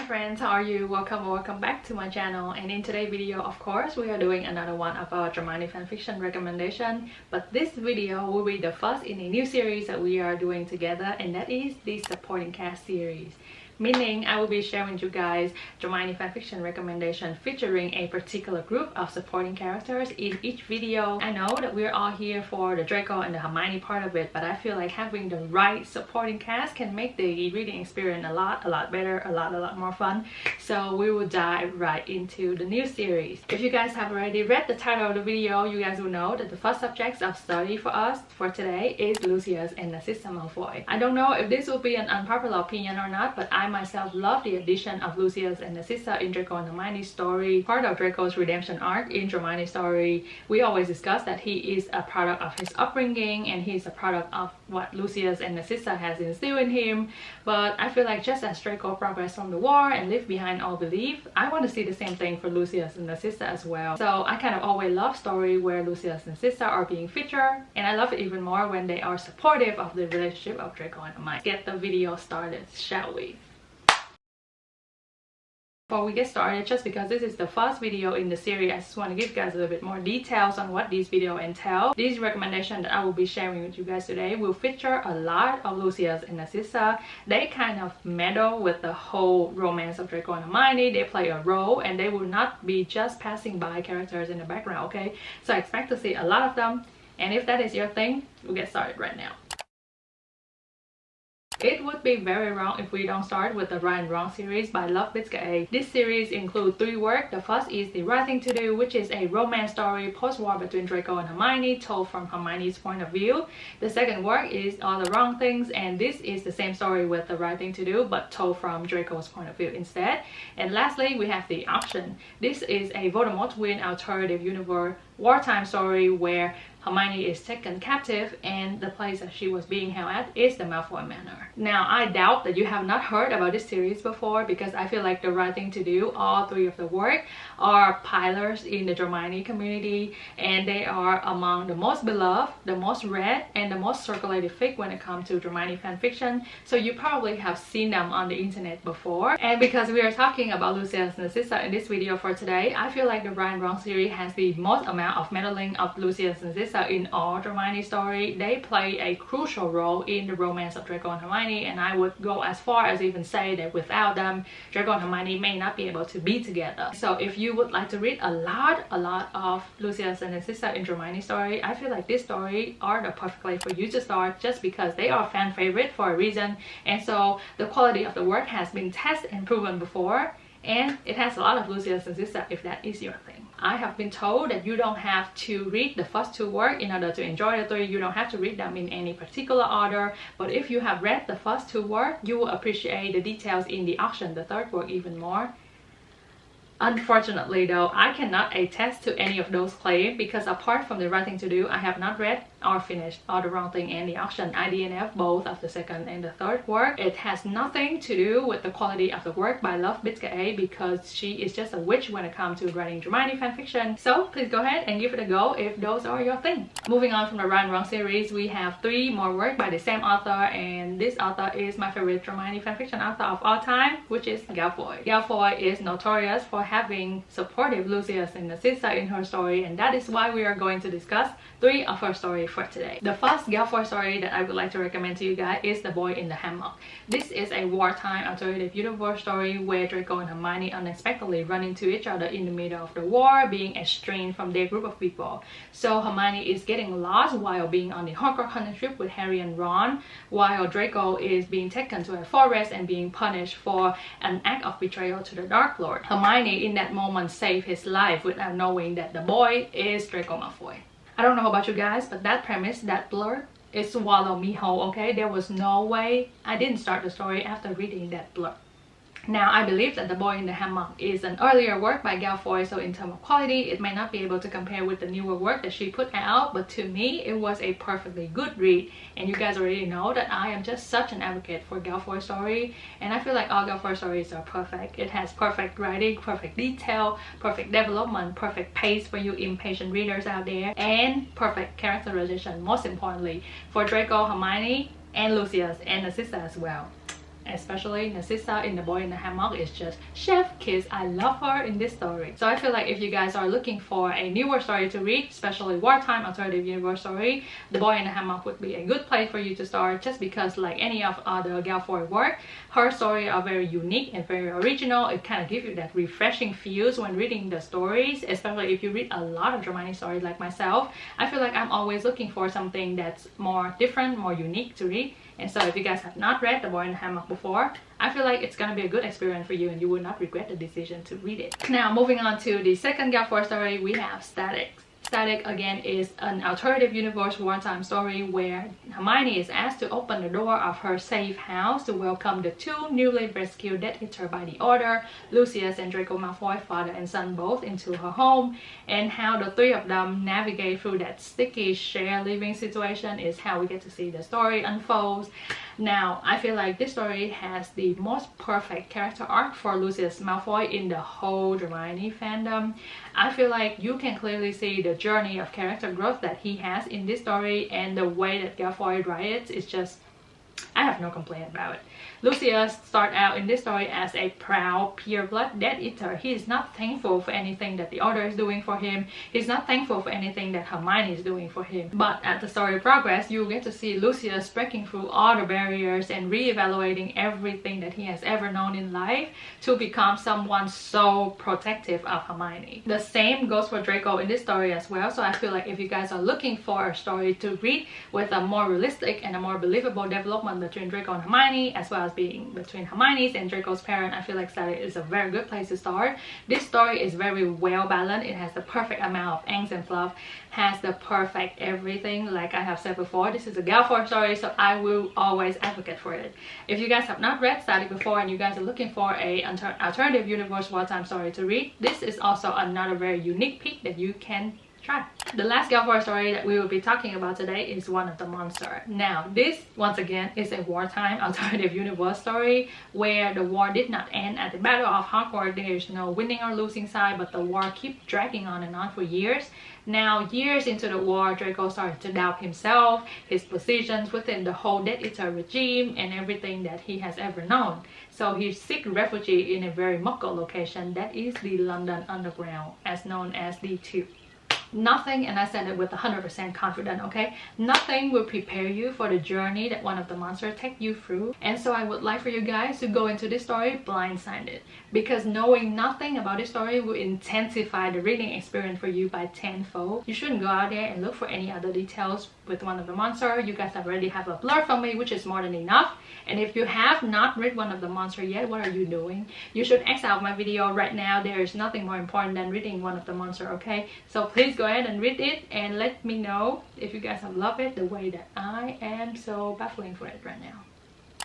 friends, how are you? Welcome back to my channel. And in today's video, of course, we are doing another one of our dramatic fanfiction recommendation. But this video will be the first in a new series that we are doing together, and that is the supporting cast series. Meaning I will be sharing with you guys dramatic fanfiction recommendation featuring a particular group of supporting characters in each video. I know that we're all here for the Draco and the Hermione part of it, but I feel like having the right supporting cast can make the reading experience a lot better, a lot more fun. So we will dive right into the new series. If you guys have already read the title of the video, you guys will know that the first subjects of study for us for today is Lucius and Narcissa Malfoy. I don't know if this will be an unpopular opinion or not, but I myself love the addition of Lucius and Narcissa in Draco and Hermione's story. Part of Draco's redemption arc in Hermione's story, we always discuss that he is a product of his upbringing and he's a product of what Lucius and Narcissa has instilled in him. But I feel like just as Draco progressed from the war and left behind all belief, I want to see the same thing for Lucius and Narcissa as well. So I kind of always love stories where Lucius and Narcissa are being featured, and I love it even more when they are supportive of the relationship of Draco and Hermione. Get the video started, shall we? Before we get started, just because this is the first video in the series, I just want to give you guys a little bit more details on what this video entail. These recommendations that I will be sharing with you guys today will feature a lot of Lucius and Narcissa. They kind of meddle with the whole romance of Draco and Hermione. They play a role and they will not be just passing by characters in the background, okay? So I expect to see a lot of them, and if that is your thing, we'll get started right now. It would be very wrong if we don't start with the Right and Wrong series by Love Biscuit A. This series includes 3 works. The first is The Right Thing to Do, which is a romance story post-war between Draco and Hermione, told from Hermione's point of view. The second work is All the Wrong Things, and this is the same story with The Right Thing to Do, but told from Draco's point of view instead. And lastly, we have The Option. This is a Voldemort twin alternative universe wartime story where Hermione is taken captive and the place that she was being held at is the Malfoy Manor. Now, I doubt that you have not heard about this series before, because I feel like The Right Thing to Do, all 3 of the work, are pillars in the Hermione community, and they are among the most beloved, the most read, and the most circulated fic when it comes to Hermione fanfiction. So you probably have seen them on the internet before. And because we are talking about Lucius and Narcissa in this video for today, I feel like the Right and Wrong series has the most amount of meddling of Lucius and Narcissa in all Hermione's story. They play a crucial role in the romance of Draco and Hermione, and I would go as far as even say that without them, Draco and Hermione may not be able to be together. So if you would like to read a lot of Lucius and Narcissa in Hermione's story, I feel like this story are the perfect place for you to start, just because they are fan favorite for a reason, and so the quality of the work has been tested and proven before, and it has a lot of Lucius and Narcissa if that is your thing. I have been told that you don't have to read the first 2 works in order to enjoy the 3. You don't have to read them in any particular order, but if you have read the first 2 works, you will appreciate the details in The Auction, the 3rd work, even more. Unfortunately though, I cannot attest to any of those claims, because apart from The Right Thing to Do, I have not read or finished All the Wrong Thing and The Auction. I DNF both of the 2nd and the 3rd work. It has nothing to do with the quality of the work by Love Biscuit A, because she is just a witch when it comes to writing dramatic fanfiction. So please go ahead and give it a go if those are your thing. Moving on from the Right and Wrong series, we have 3 more works by the same author, and this author is my favorite dramatic fanfiction author of all time, which is Malfoy. Malfoy is notorious for having supportive Lucius and Narcissa in her story, and that is why we are going to discuss 3 of her stories for today. The first Malfoy story that I would like to recommend to you guys is The Boy in the Hammock. This is a wartime alternative universe story where Draco and Hermione unexpectedly run into each other in the middle of the war, being estranged from their group of people. So Hermione is getting lost while being on the Horcrux hunting trip with Harry and Ron, while Draco is being taken to a forest and being punished for an act of betrayal to the Dark Lord. Hermione in that moment saved his life without knowing that the boy is Draco Malfoy. I don't know about you guys, but that premise, that blurb, it swallowed me whole, okay? There was no way I didn't start the story after reading that blurb. Now, I believe that The Boy in the Hammock is an earlier work by Malfoy, so in terms of quality, it may not be able to compare with the newer work that she put out, but to me, it was a perfectly good read. And you guys already know that I am just such an advocate for Malfoy story, and I feel like all Malfoy stories are perfect. It has perfect writing, perfect detail, perfect development, perfect pace for you impatient readers out there, and perfect characterization, most importantly, for Draco, Hermione, and Lucius, and Narcissa as well. especially Narcissa in The Boy in the Hammock is just chef kiss. I love her in this story. So I feel like if you guys are looking for a newer story to read, especially wartime alternative universe story, The Boy in the Hammock would be a good place for you to start, just because like any of other Malfoy work, her stories are very unique and very original. It kind of gives you that refreshing feels when reading the stories, especially if you read a lot of dramatic stories like myself. I feel like I'm always looking for something that's more different, more unique to read. And so if you guys have not read The Boy in the Hammock before, I feel like it's gonna be a good experience for you and you will not regret the decision to read it. Now moving on to the second Malfoy story, we have Static. Static again is an alternative universe wartime story where Hermione is asked to open the door of her safe house to welcome the two newly rescued Death Eater by the Order, Lucius and Draco Malfoy, father and son both, into her home, and how the three of them navigate through that sticky shared living situation is how we get to see the story unfolds. Now, I feel like this story has the most perfect character arc for Lucius Malfoy in the whole Dramione fandom. I feel like you can clearly see the journey of character growth that he has in this story, and the way that Malfoy writes is just, I have no complaint about it. Lucius starts out in this story as a proud, pure-blood Death Eater. He is not thankful for anything that the Order is doing for him. He's not thankful for anything that Hermione is doing for him. But as the story progresses, you get to see Lucius breaking through all the barriers and re-evaluating everything that he has ever known in life to become someone so protective of Hermione. The same goes for Draco in this story as well. So I feel like if you guys are looking for a story to read with a more realistic and a more believable development between Draco and Hermione, as well as being between Hermione's and Draco's parent, I feel like Static is a very good place to start. This story is very well balanced. It has the perfect amount of angst and fluff, has the perfect everything. Like I have said before, this is a Malfoy story, so I will always advocate for it. If you guys have not read Static before and you guys are looking for a alternative universe wartime story to read, this is also another very unique pick that you can try. The last Malfoy story that we will be talking about today is One of the Monsters. Now, this once again is a wartime alternative universe story where the war did not end at the Battle of Hogwarts. There is no winning or losing side, but the war keeps dragging on and on for years. Now, years into the war, Draco started to doubt himself, his positions within the whole Death Eater regime, and everything that he has ever known. So he seeks refuge in a very muggle location that is the London Underground, as known as the Tube. Nothing, and I said it with 100% confident, okay, nothing will prepare you for the journey that one of the monsters take you through. And so I would like for you guys to go into this story blindsided, because knowing nothing about this story will intensify the reading experience for you by tenfold. You shouldn't go out there and look for any other details with One of the Monsters. You guys already have a blur from me, which is more than enough. And if you have not read One of the Monsters yet, what are you doing? You should exit out my video right now. There is nothing more important than reading One of the Monsters, okay? So please go ahead and read it and let me know if you guys have loved it the way that I am so baffling for it right now.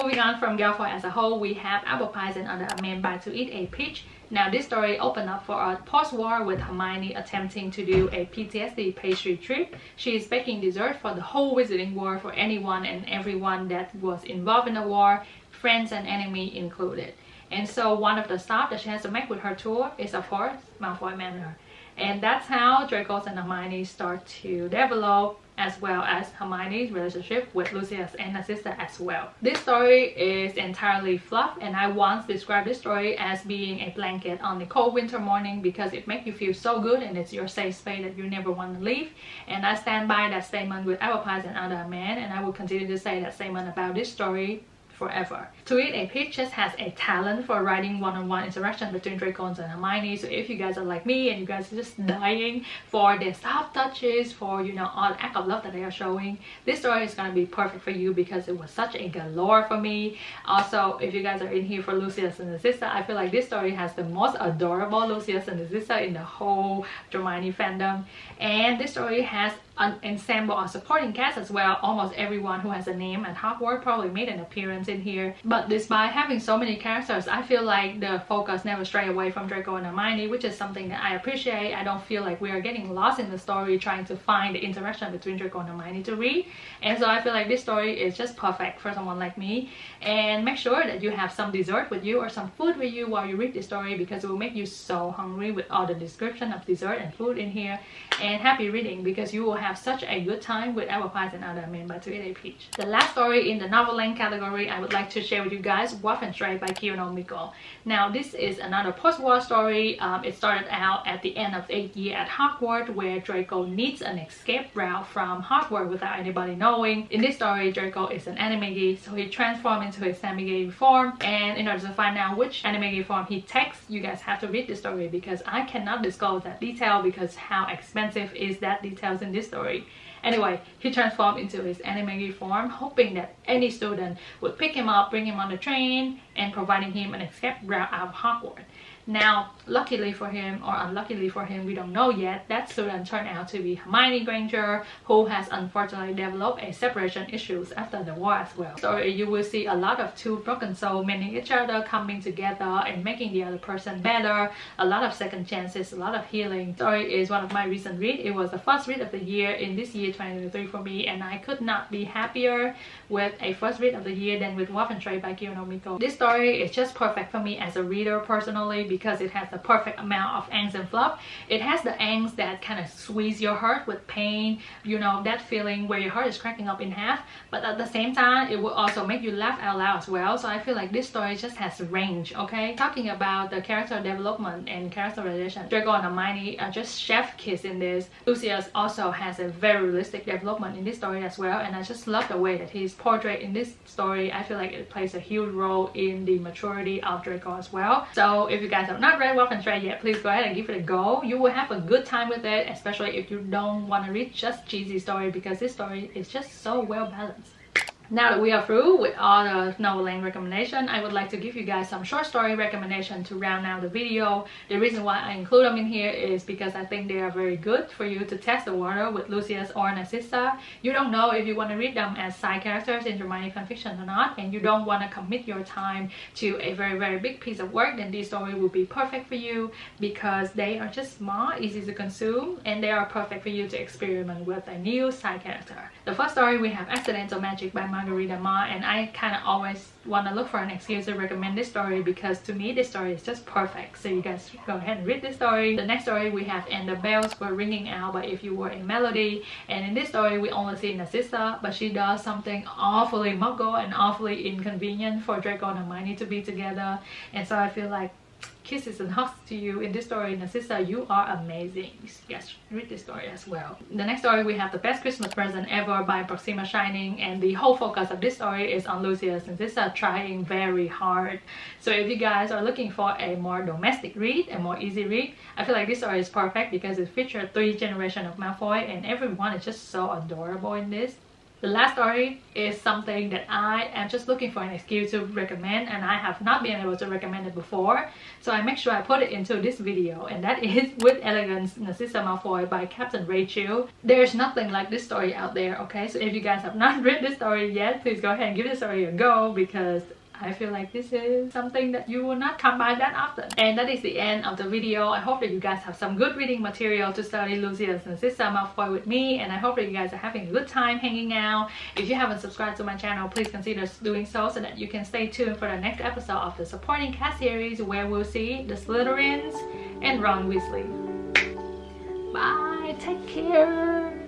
Moving on from Malfoy as a whole, we have apple pies and other men buy to eat a peach. Now this story opened up for a post-war with Hermione attempting to do a PTSD pastry trip. She is baking dessert for the whole Wizarding War for anyone and everyone that was involved in the war, friends and enemy included. And so one of the stops that she has to make with her tour is of course Malfoy Manor. And that's how Draco and Hermione start to develop, as well as Hermione's relationship with Lucius and Narcissa as well. This story is entirely fluff, and I once described this story as being a blanket on the cold winter morning because it makes you feel so good and it's your safe space that you never want to leave. And I stand by that statement with apple pies and other men, and I will continue to say that statement about this story forever. To Eat a Peach just has a talent for writing one-on-one interaction between Draco and Hermione. So if you guys are like me and you guys are just dying for their soft touches, for, you know, all the act of love that they are showing, this story is going to be perfect for you because it was such a galore for me. Also, if you guys are in here for Lucius and Narcissa, I feel like this story has the most adorable Lucius and Narcissa in the whole Dramione fandom. And this story has an ensemble of supporting cast as well. Almost everyone who has a name at Hogwarts probably made an appearance in here. But despite having so many characters, I feel like the focus never stray away from Draco and Hermione, which is something that I appreciate. I don't feel like we are getting lost in the story trying to find the interaction between Draco and Hermione to read. And so I feel like this story is just perfect for someone like me. And make sure that you have some dessert with you or some food with you while you read this story, because it will make you so hungry with all the description of dessert and food in here. And happy reading, because you will have such a good time with Apple Pies and Other Men by Sweet A Peach. The last story in the novel length category I would like to share with you guys, Wolf and Stray by Kiyono Miko. Now this is another post-war story. It started out at the end of the 8th year at Hogwarts, where Draco needs an escape route from Hogwarts without anybody knowing. In this story, Draco is an animagi, so he transforms into his Samigay form, and in order to find out which animagi form he takes, you guys have to read the story because I cannot disclose that detail because how expensive is that details in this story. Anyway, he transformed into his animagi form, hoping that any student would pick him up, bring him on the train, and providing him an escape route out of Hogwarts. Now, luckily for him, or unluckily for him, we don't know yet, that student turned out to be Hermione Granger, who has unfortunately developed a separation issues after the war as well. So you will see a lot of two broken souls mending each other, coming together and making the other person better, a lot of second chances, a lot of healing. Story is one of my recent reads. It was the first read of the year in this year 2023 for me, and I could not be happier with a first read of the year than with Wolf and Stray by Kiyono Miko. This story is just perfect for me as a reader personally, because it has the perfect amount of angst and fluff. It has the angst that kind of squeeze your heart with pain, you know, that feeling where your heart is cracking up in half, but at the same time it will also make you laugh out loud as well. So I feel like this story just has range. Okay, talking about the character development and characterization, Draco and Hermione are just chef kiss in this. Lucius also has a very realistic development in this story as well, and I just love the way that he's portrayed in this story. I feel like it plays a huge role in the maturity of Draco as well. So if you guys have not read Wolf and Stray yet, please go ahead and give it a go. You will have a good time with it, especially if you don't want to read just cheesy story, because this story is just so well balanced. Now that we are through with all the novel length recommendation, I would like to give you guys some short story recommendation to round out the video. The reason why I include them in here is because I think they are very good for you to test the water with Lucius or Narcissa. You don't know if you want to read them as side characters in dramione fanfiction or not, and you don't want to commit your time to a very big piece of work, then this story will be perfect for you because they are just small, easy to consume, and they are perfect for you to experiment with a new side character. The first story we have Accidental Magic by Margarita Ma, and I kind of always want to look for an excuse to recommend this story because to me this story is just perfect. So you guys go ahead and read this story. The next story we have And the Bells Were Ringing Out by If You Were a Melody, and in this story we only see Narcissa, but she does something awfully muggle and awfully inconvenient for Draco and Hermione to be together, and so I feel like kisses and hugs to you in this story. Narcissa, you are amazing. Yes, read this story as well. The next story we have The Best Christmas Present Ever by Proxima Shining, and the whole focus of this story is on Lucius and Narcissa trying very hard. So if you guys are looking for a more domestic read, a more easy read, I feel like this story is perfect because it features 3 generations of Malfoy and everyone is just so adorable in this. The last story is something that I am just looking for an excuse to recommend, and I have not been able to recommend it before, so I make sure I put it into this video, and that is With Elegance, Narcissa Malfoy by Captain Rachel. There's nothing like this story out there, okay? So if you guys have not read this story yet, please go ahead and give this story a go because I feel like this is something that you will not come by that often. And that is the end of the video. I hope that you guys have some good reading material to study Lucius and Narcissa Malfoy with me, and I hope that you guys are having a good time hanging out. If you haven't subscribed to my channel, please consider doing so that you can stay tuned for the next episode of the supporting cast series where we'll see the Slytherins and Ron Weasley. Bye, take care.